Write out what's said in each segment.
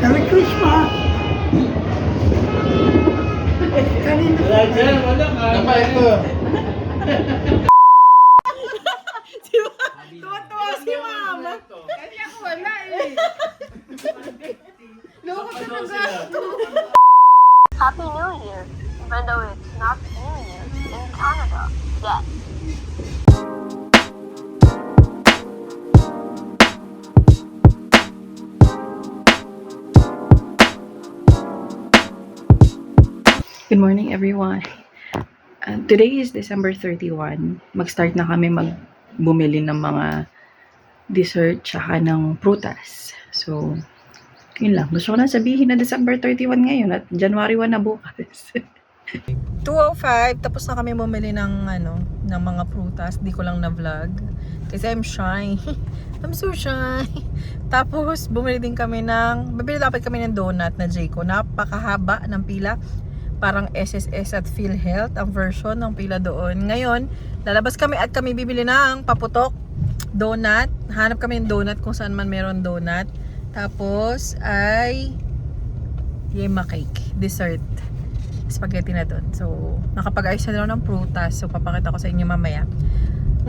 Merry Christmas! Kanina. Apa itu? Tuwa-tuwa si mama. Kasi ako wala eh. Loko ka ng gato. Happy New Year, even though it's not New Year in Canada yet. Good morning, everyone. Today is December 31. Mag-start na kami bumili ng mga dessert tsaka ng prutas. So, yun lang. Gusto ko na sabihin na December 31 ngayon at January 1 na bukas. 2:05, tapos na kami bumili ng mga prutas. Di ko lang na-vlog kasi I'm shy. I'm so shy. Tapos bumili dapat kami ng donut na Jayco. Napakahaba ng pila. Parang SSS at PhilHealth ang version ng pila doon. Ngayon, lalabas kami at kami bibili ng paputok, donut. Hanap kami ng donut kung saan man meron donut. Tapos ay yema cake, dessert. Spaghetti na doon. So, nakapag-ayos na lang ng prutas. So, papakita ko sa inyo mamaya.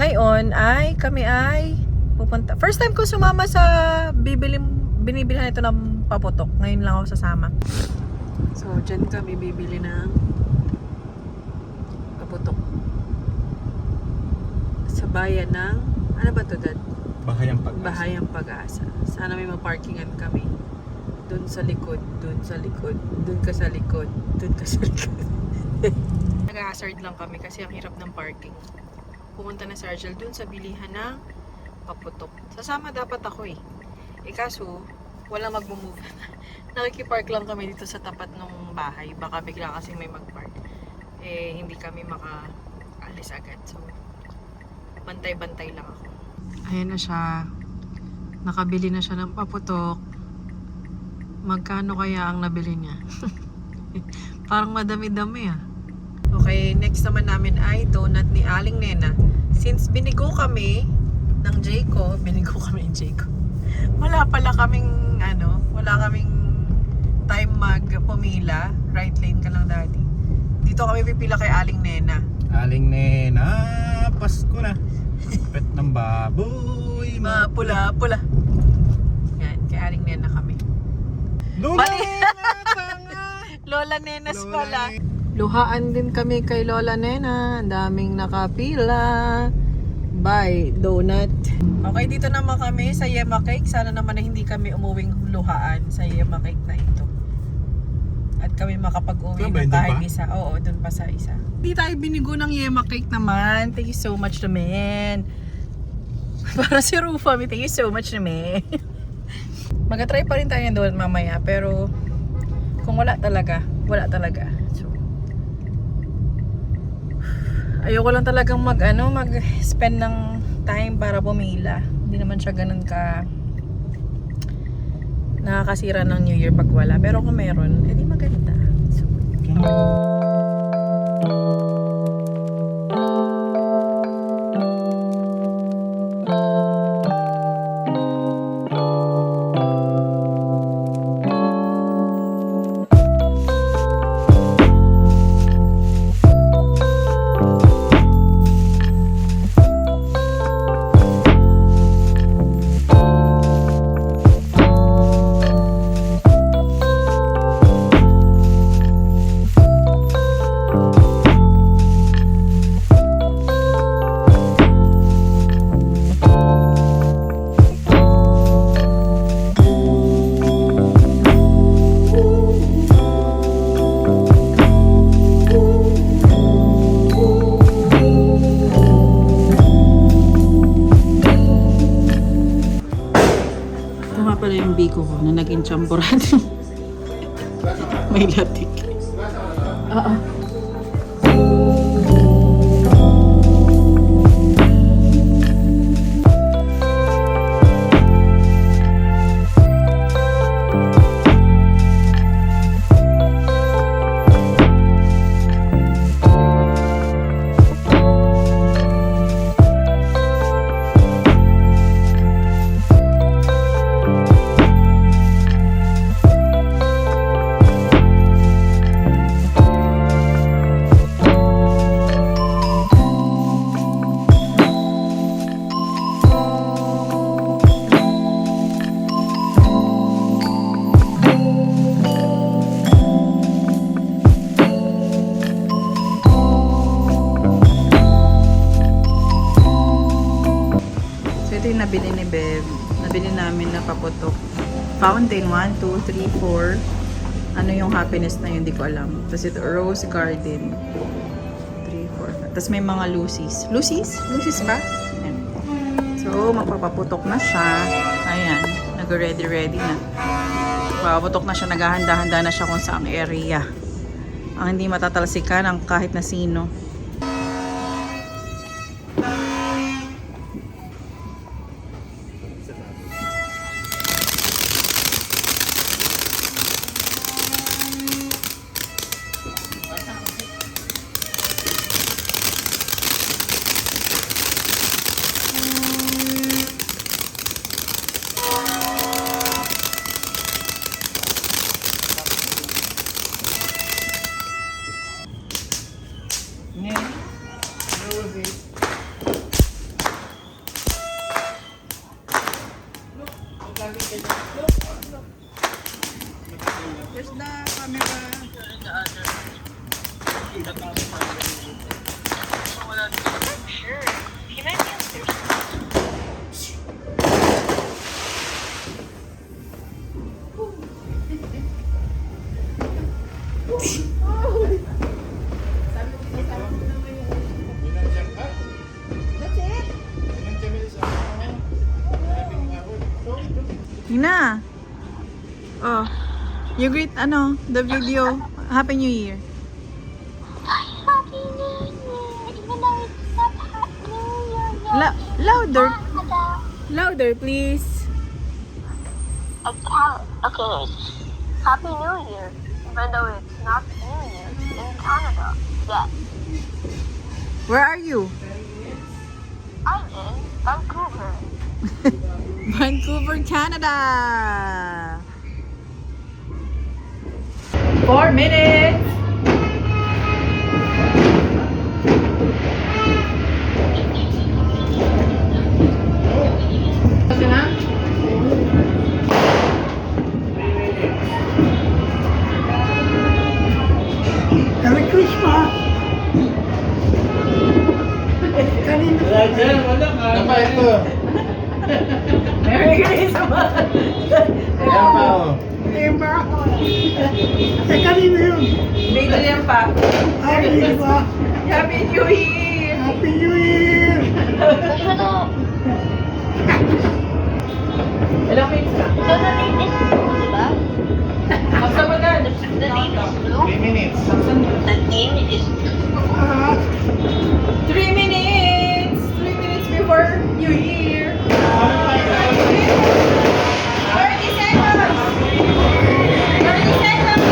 Ngayon ay kami ay pupunta. First time ko sumama sa binibilhan ito ng paputok. Ngayon lang ako sasama. So, dyan kami bibili ng paputok. Sa bayan ng, ano ba to, Dad? Bahayang Pag-asa. Bahayang Pag-asa. Sana may maparkingan kami. Doon sa likod, doon sa likod, doon ka sa likod, doon ka sa likod. Nag-hazard lang kami kasi ang hirap ng parking. Pumunta na si Argel doon sa bilihan ng paputok. Sasama dapat ako eh. Kaso, walang mag-move. Nakikipark lang kami dito sa tapat ng bahay. Baka bigla kasi may mag-park. Hindi kami maka-alis agad. So, bantay-bantay lang ako. Ayan na siya. Nakabili na siya ng paputok. Magkano kaya ang nabili niya? Parang madami-dami ah. Okay, next naman namin ay donut ni Aling Nena. Since binigo kami ng Jayco, wala pala kaming wala kaming time magpumila. Right lane ka lang, Daddy. Dito kami pipila kay Aling Nena. Aling Nena, Pasko na. Pet ng baboy. Mapula-pula. Yan, kay Aling Nena kami. Lola Mali. Nena! Lola Nenas Lola pala. Luhaan din kami kay Lola Nena. Ang daming nakapila. Bye, donut. Okay, dito naman kami sa Yema Cake. Sana naman na hindi kami umuwing luhaan sa Yema Cake na ito. At kami makapag-uwi Ba, ng kahit pa? isa. Oo, dun pa sa isa. Hindi tayo binigo ng Yema Cake naman. Thank you so much naman. Para si Rufa, thank you so much naman. Mag-try pa rin tayo ng donut mamaya. Pero kung wala talaga. So, ayoko lang talagang mag-spend ng time para pumila. Hindi naman siya ganun ka nakakasira ng New Year pag wala. Pero kung meron, edi maganda. So, pala yung biko ko na naging champorado. May latik. Oo. fountain. 1, 2, 3, 4. Ano yung happiness na yun? Hindi ko alam. Tapos ito, rose garden. 3, 4. Tapos may mga Lucy's. Lucy's? Lucy's ba? Ayan. So, magpapaputok na siya. Ayan. Nag-ready na. Magpapaputok na siya. Naghahanda-handa na siya kung saang area. Ang hindi matatalsikan ang kahit na sino. Where's the camera? Sure. He might be upstairs. Nina! Oh, you greet, the video. Happy New Year. Happy New Year! Even though it's not Happy New Year yet. Louder. Canada. Louder, please. I can't. Okay. Happy New Year. Even though it's not New Year in Canada yet. Where are you? I'm in Vancouver. Vancouver, Canada. 4 minutes. Ito na? Merry Christmas! Kanina. Apa itu? Merry Christmas! Apa? Ayun ba? Kanina yun. Dito yan pa. Happy ba? Happy New Year! Happy New Year! Ilang minutes ka? So the name is blue, diba? Basta mo na. The name is blue. 3 minutes. The name is Ah, 3 minutes! 3 minutes before New Year! 30 seconds! 30 seconds!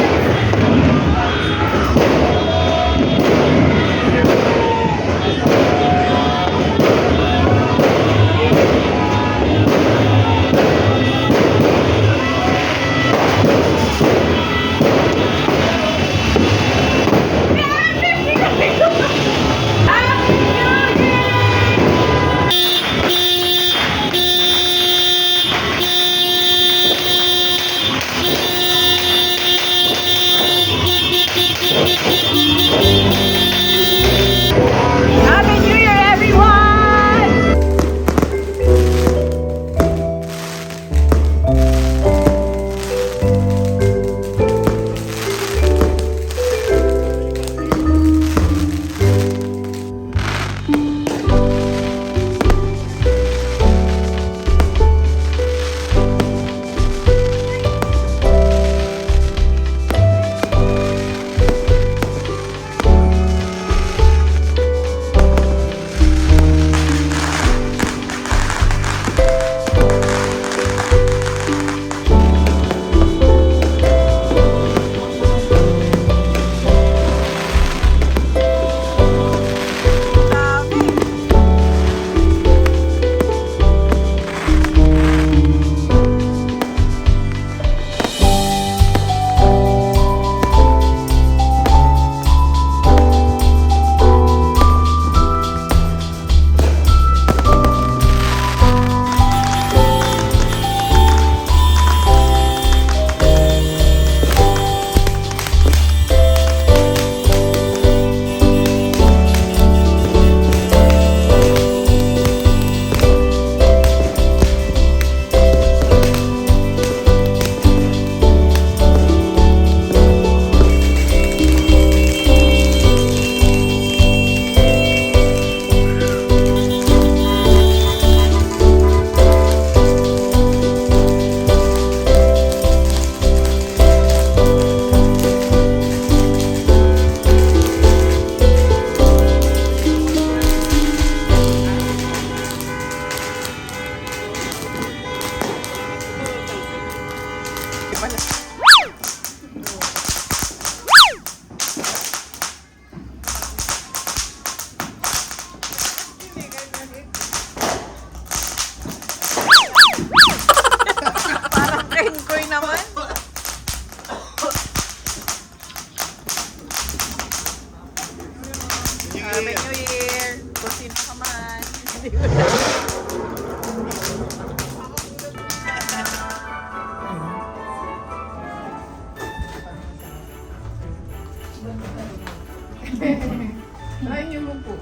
Try niyo mo po.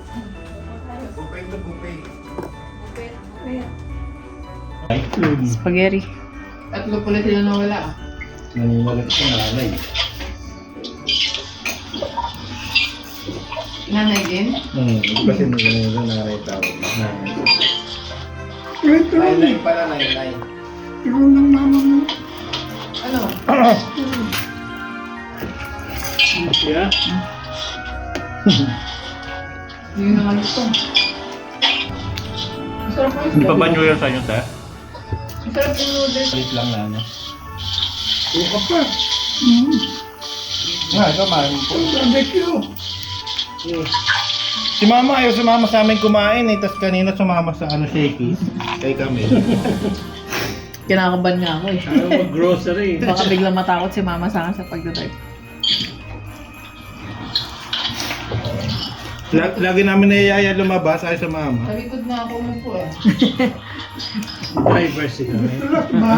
Bupay na bupay. Spaghetti. Tatlo pala sila nawala. Nangiwala ka sa nanay. Nanay din? Kasi nila nanay tawag. Nanay. Ito, Nanay pala, nanay. ikaw ng mama mo. Ano? Yeah? Yun naman ito. Masarap po yung Pabanyo yan sa inyo, sir? Masarap yung noodles. Wait lang na, ano? Buka pa. Nga, ikaw, man. Barbecue. Si mama ayaw sumama sa amin kumain eh. Tapos kanina sumama sa ano, shakies. Kay kami. Kinakaban nga ako eh. Ayaw mag-grocery. Baka biglang matakot si mama sa akin sa pagdadrive. Lagi namin nayayaya lumabas ayaw sa mama. Sa likod na ako mo po eh. Driver sila. Sarap ba?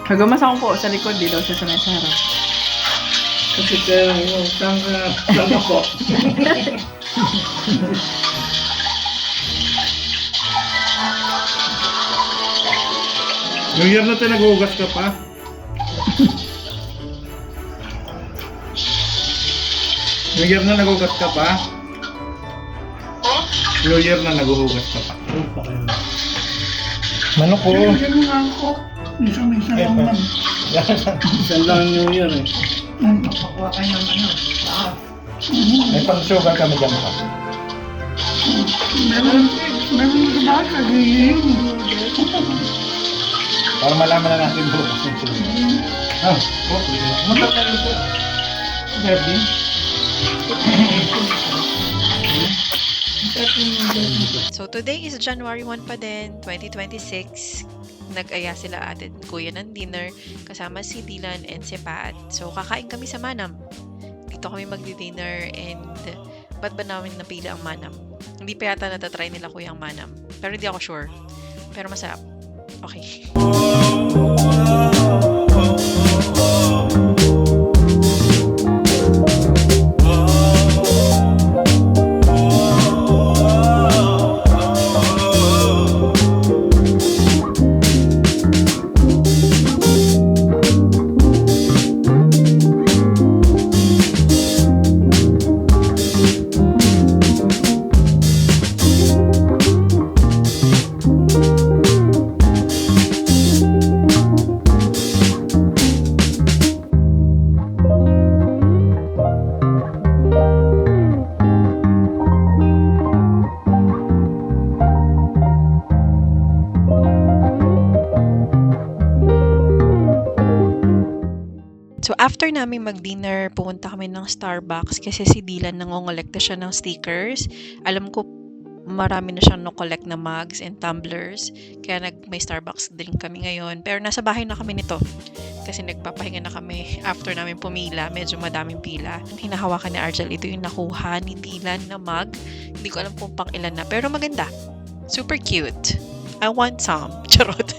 Nagamas ako po sa likod, di daw siya sanay sa harap. Kasi kaya yung tanga po. New Year na tayo nag-uugas ka pa? New Year na nag-uugas ka pa? New Year na nag-uugas ka pa? Manok ko. Bigyan mo nga ako. Isa-isa lang man. Isang lang New Year eh. Pakuha kayo ng ano. May pang-sugar kami dyan pa. Meron sa baka, ganyan. Para malaman na natin bukas yung sugar. Ah, okay. Matapal ito. Gabi. So today is January 1 pa din, 2026. Nag-aya sila atin kuya ng dinner kasama si Dylan and si Pat. So kakain kami sa Manam. Dito kami magdi-dinner and ba't ba namin napili ang Manam? Hindi pa yata natatry nila kuya ang Manam. Pero hindi ako sure. Pero masarap. Okay. So after namin mag-dinner, pumunta kami ng Starbucks kasi si Dylan nangongolekta siya ng stickers. Alam ko marami na siyang no-collect na mugs and tumblers. Kaya may Starbucks din kami ngayon. Pero nasa bahay na kami nito. Kasi nagpapahinga na kami after namin pumila. Medyo madaming pila. Hinahawakan ni Argel, ito yung nakuha ni Dylan na mug. Hindi ko alam kung pang ilan na. Pero maganda. Super cute. I want some. Charot.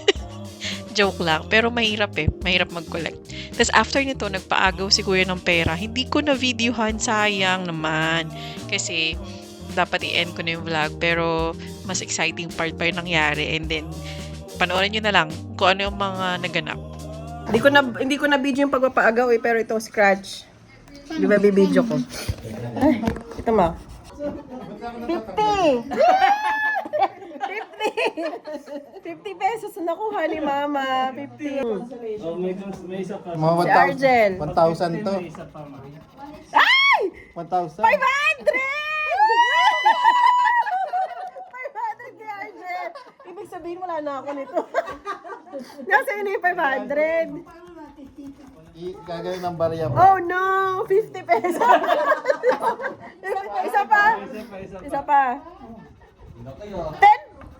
Joke lang. Pero mahirap eh. Mahirap mag-collect. Tapos after nito, nagpaagaw si kuya ng pera. Hindi ko na videohan. Sayang naman. Kasi dapat i-end ko na yung vlog. Pero mas exciting part pa yung nangyari. And then, panoorin nyo na lang kung ano yung mga naganap. Hindi ko na video yung pagpapaagaw eh. Pero itong scratch. Di ba bibidyo ko? Ay, ito ma. 50! 50 pesos na nakuha ni Mama. 50. Oh, may isa pa. Si Argel. 1,000 to. Ay! 1,000. 500! 500 kay Argel. Ibig sabihin wala na ako nito. Nasa yun yung 500. Gagawin ng barya mo. Oh no! 50 pesos. Isa pa. Isa pa.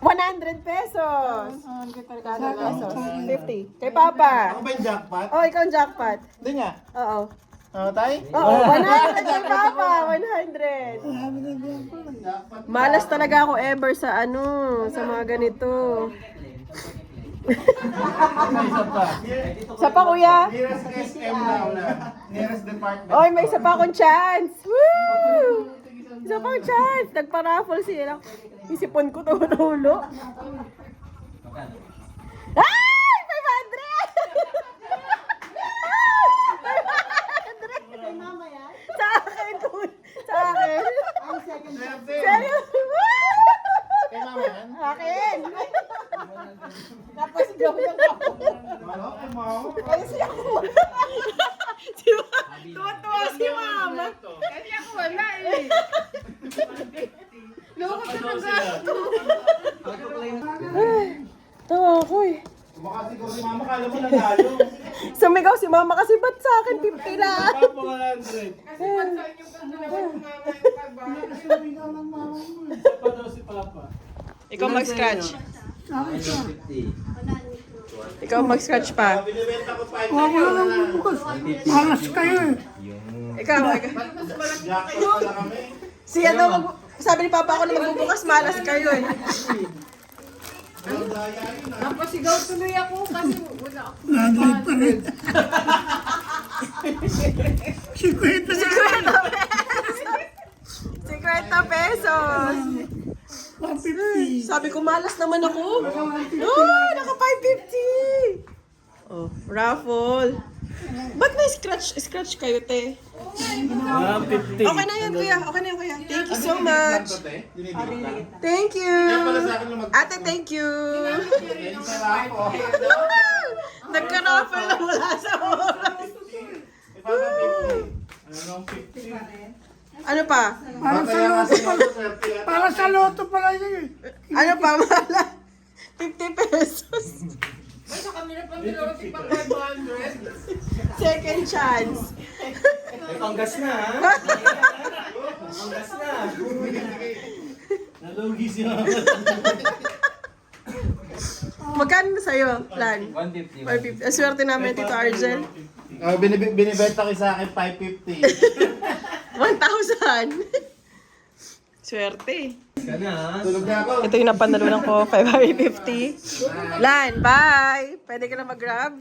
100 pesos. 100 pesos. 50. Kay Papa. Ako ba yung jackpot? Oh, ikaw ang jackpot. Hindi nga. Oo. Tay? Oo, 100 kay Papa. 100. Malas talaga ako ever sa sa mga ganito. Isa pa. Isa pa, kuya. Nearest SM daw na. Nearest department. Oy, may isa pa akong chance. Woo! Isa pa akong chance. Nagpa-raffle sila. Isipon ko tulo. Ay! 500! Sa akin, kuya. Sa akin. Seryoso? Kay mama yan? Akin. Tapos joke ako. Ano? Kay mama? Kasi ako. Tuwa-tuwa si mama. Kasi ako wala eh. Loko talaga ako. Tawa ako eh. Baka siguro si mama, kala mo nanalo. Sumigaw si mama kasi ba't sa akin 50 lang? Papo ka 100. Kasi ba't sa inyo ka naman mama yung pagbahay? Pa daw si Papa. Ikaw mag-scratch. Sabi siya. Ikaw mag-scratch pa. Binibenta ko 5 Huwag mo lang bubukas. Malas kayo eh. Ikaw. Jackpot pala kami. Si ano, sabi ni Papa ako na magbubukas, malas kayo eh. Napasigaw tuloy ako kasi wala ako. Nandun pa rin. 50 na. 50 pesos. 150. Sabi ko, malas naman ako. Oh, naka 550. Oh, raffle. Ba't may scratch kayo, te? 50. Okay na yan, kuya. Okay na yan, kuya. Thank you so much. Thank you. Ate, thank you. Nagka-raffle na wala sa oras. Ano pa? Para sa loto pala. Para sa loto pala yun eh. Ano pa, mala? 50 pesos. Ay, sa kanila pang dalawa si Pang 500. Second chance. Panggas na ha? Panggas na. Nalugi si mama. Magkano na sa'yo, Lan? 150. 550. Ang swerte namin, Tito Argel. Binibenta ko sa akin 550. 1,000. Swerte. Tulog na ako. Ito yung napanalunan ko, 550. Lan, bye! Pwede ka na mag-grab.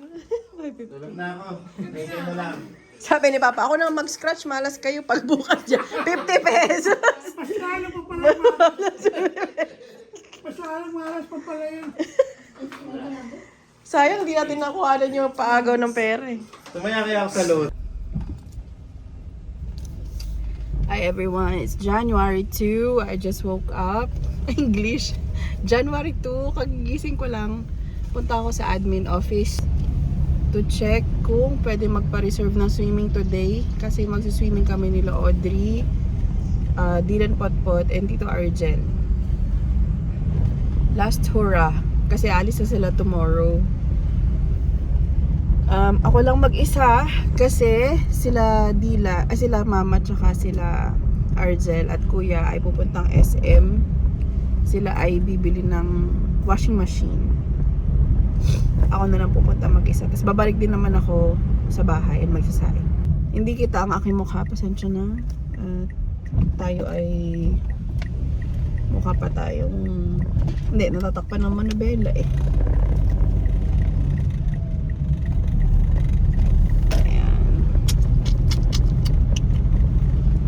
Tulog na ako. Thank you na lang. Sabi ni Papa, ako na mag-scratch, malas kayo pag bukas dyan. 50 pesos. Mas lalo pa pala malas. Mas lalo malas pa pala yun. Sayang, hindi natin nakuha yung paagaw ng pera eh. Tumaya kaya ako sa load. Hi everyone, it's January 2. I just woke up. English. January 2, kagigising ko lang. Punta ako sa admin office to check kung pwede magpa-reserve ng swimming today. Kasi magsiswimming kami nila Audrey, Dylan Potpot, and Tito Argel. Last hurrah. Kasi alis na sila tomorrow. Ako lang mag-isa kasi sila sila mama tsaka sila Argel at kuya ay pupuntang SM. Sila ay bibili ng washing machine. Ako na lang pupunta mag-isa. Tapos babalik din naman ako sa bahay and magsasaing. Hindi kita ang aking mukha. Pasensya na. Tayo ay mukha pa tayong hindi, natatakpan ng manubela eh.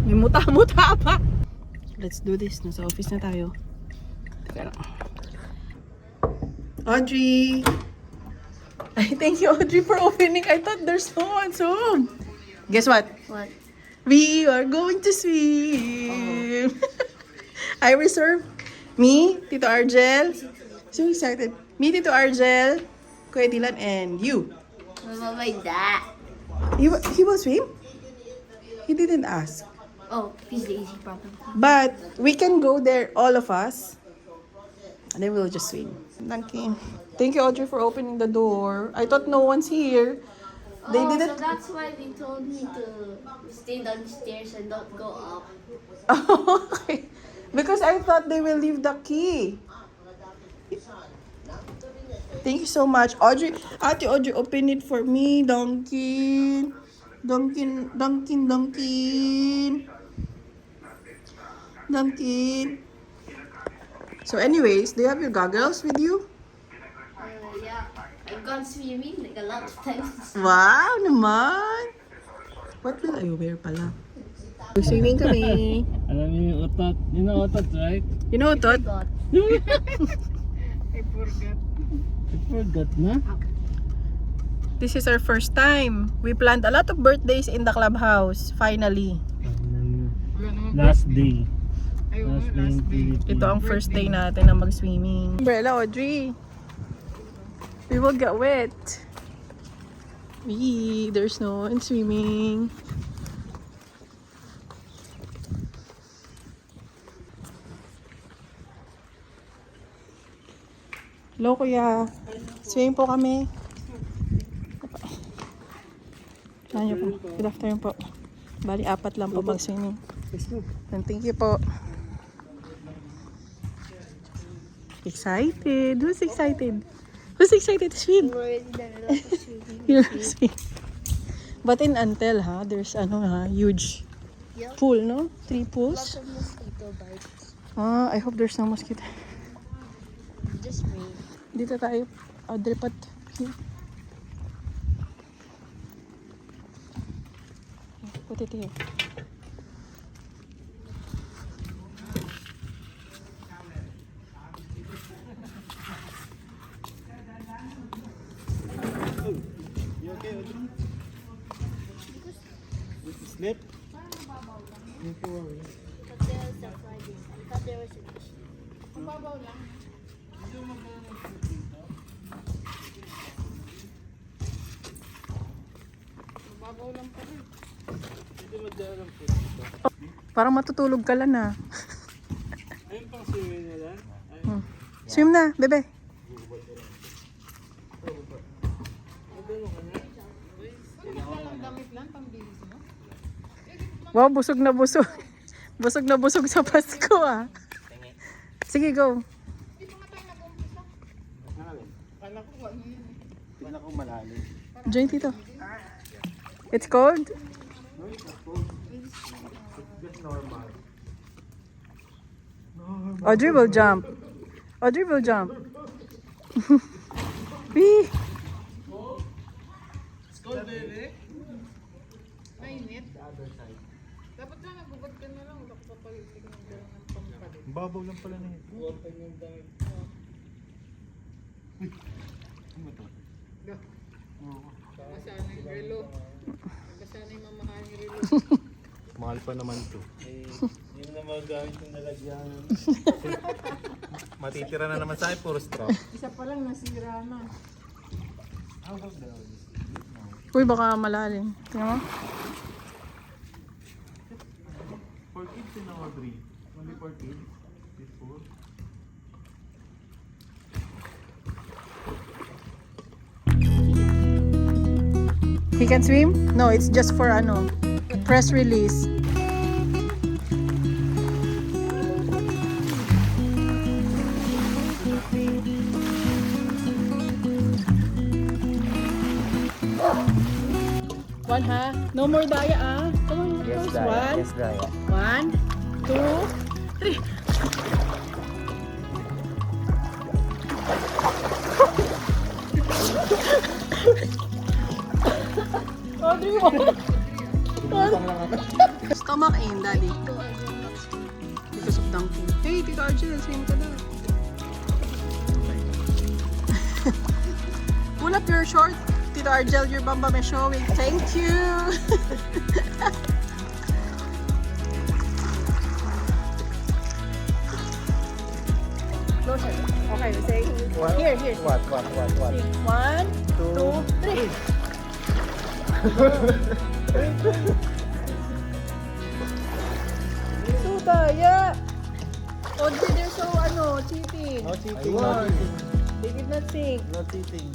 May muta-muta pa. Let's do this. Nasa office na tayo. Teka lang. Audrey! Ay, thank you, Audrey, for opening. I thought there's no one home. Guess what? What? We are going to swim. I reserve me, Tito Argel. So excited. Me, Tito Argel, Kuya Dylan, and you. What about that? He will swim? He didn't ask. Oh, he's lazy probably. But we can go there, all of us. And then we'll just swim. Thank you. Thank you, Audrey, for opening the door. I thought no one's here. They So didn't. that's why they told me to stay downstairs and don't go up. Okay. Because I thought they will leave the key. Thank you so much. Audrey, Ate Audrey, open it for me. Dunkin. Dunkin. Dunkin. Dunkin. Dunkin. So anyways, do you have your goggles with you? Yeah. I've gone swimming like a lot of times. Wow naman! What will I wear pala? Swimming kami. Alam niyo yung utot. Yun ang utot, right? You know, Tot? God. I forgot. I forgot na. This is our first time. We planned a lot of birthdays in the clubhouse. Finally. Wala naman. Last day. Ay, oo, Last day last in day. Philippines. Ito ang first day natin na mag-swimming. Umbrella, Audrey. We will get wet. There's no in swimming. Hello, kuya. Swimming po kami. Saan niyo po? Good afternoon po. Bali, 4 lang po mag-swimming. And thank you po. Excited. Who's excited? Who's excited to swim? Already done a lot of swimming. You know, swim. But in Antel, huge Yep. pool, no? 3 Lots pools. of mosquito bites. I hope there's no mosquito. Just rain. Dito tayo. Audrey, pat. Put it here. Slip? But there was a Friday. I thought there was a fish. Mababaw lang. Mababaw lang pa rin. Parang matutulog ka lang na. Ayun pang swimming na lang. Swim na, bebe. Walang damit lang, pambihis mo. Wow, busog na busog. Busog na busog sa Pasko ah. Sige, go. Kala ko ano yun. Wala kong malalim. Join Tito. It's cold? Just normal. Audrey will jump. Audrey will jump. Wee! Cold, baby. Mainit. Dapat na nagbubad ka na lang. Wala ko papalitin ng gano'n ng pampalit. Babaw lang pala na yun. Ano to? Basa na yung relo. Basa na yung mamahal yung relo. Mahal pa naman to. Yun na magagamit yung nalagyan. Matitira na naman sa akin, puro straw. Isa pa lang nasira na. How about the Uy, baka malalim. Tingnan mo. for kids in our breed? Only for kids? Before? He can swim? No, it's just for press release. One ha? No more daya ah. Come on, girls. One, 2, 3. Audrey, Stomach aim, daddy. Because of dunking. Hey, Tito Arjun, swim ka na. Pull up your short. Tito Argel, your bamba is showing. Thank you. Closer. Okay, say here. What? Sing. 1, 2, 3. Sudaya. Audrey, they're so cheating. No cheating, They did not sing. No cheating.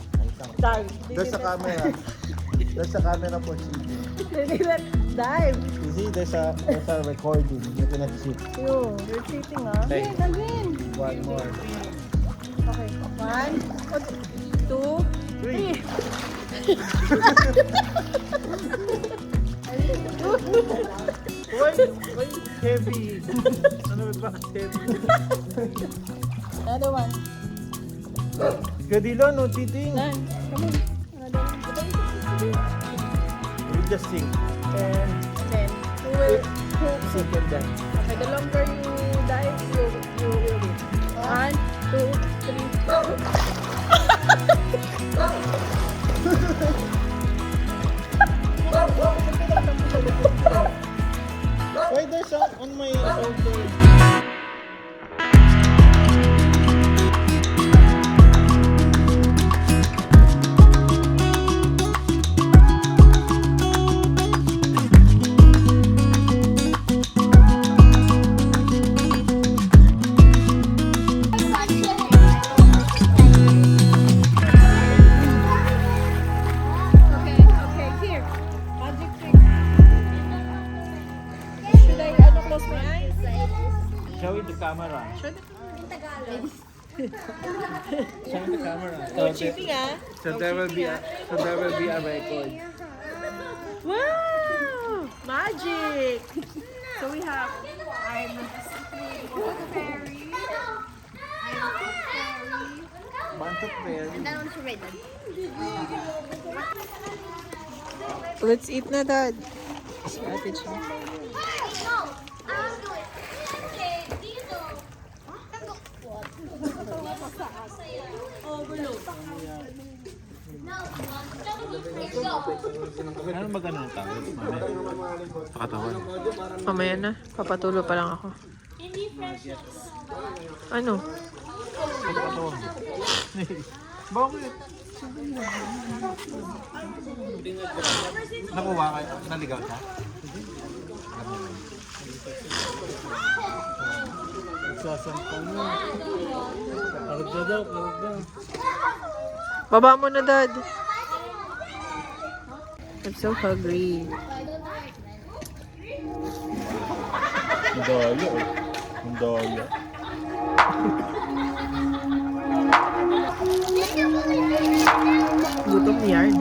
Dive. There's a camera. There's a camera for cheating. They did not dive. You see, there's a recording. You cannot cheat. Yo, you're cheating ah. Hey. Again. One more. Okay. 1, 2, 3. Why heavy? Ano ba heavy? Another one. Kadilo, no cheating. We just sing. Then, who will, Sing and dance. okay, the longer you dive, you will win. 1, 2, 3. Why there's on my shoulder? Okay, okay, here. Magic trick. Should I close my eyes? Show it the camera. Show the Show the camera. No cheating, ah. So there will be a record. Wow! Magic! So we have Bunch of fairy. That one's red. Let's eat na, Dad. Si Ate Cha. Ano ba ganun ang tawag? Sa katawan. Mamaya na. Papatulo pa lang ako. Ano? Sa katawan. Bakit? Nakuha ka? Naligaw siya? Sasampal mo. Karga daw, karga. Baba mo na, Dad. I'm so hungry. Ang daya eh. Ang daya. Gutom yan.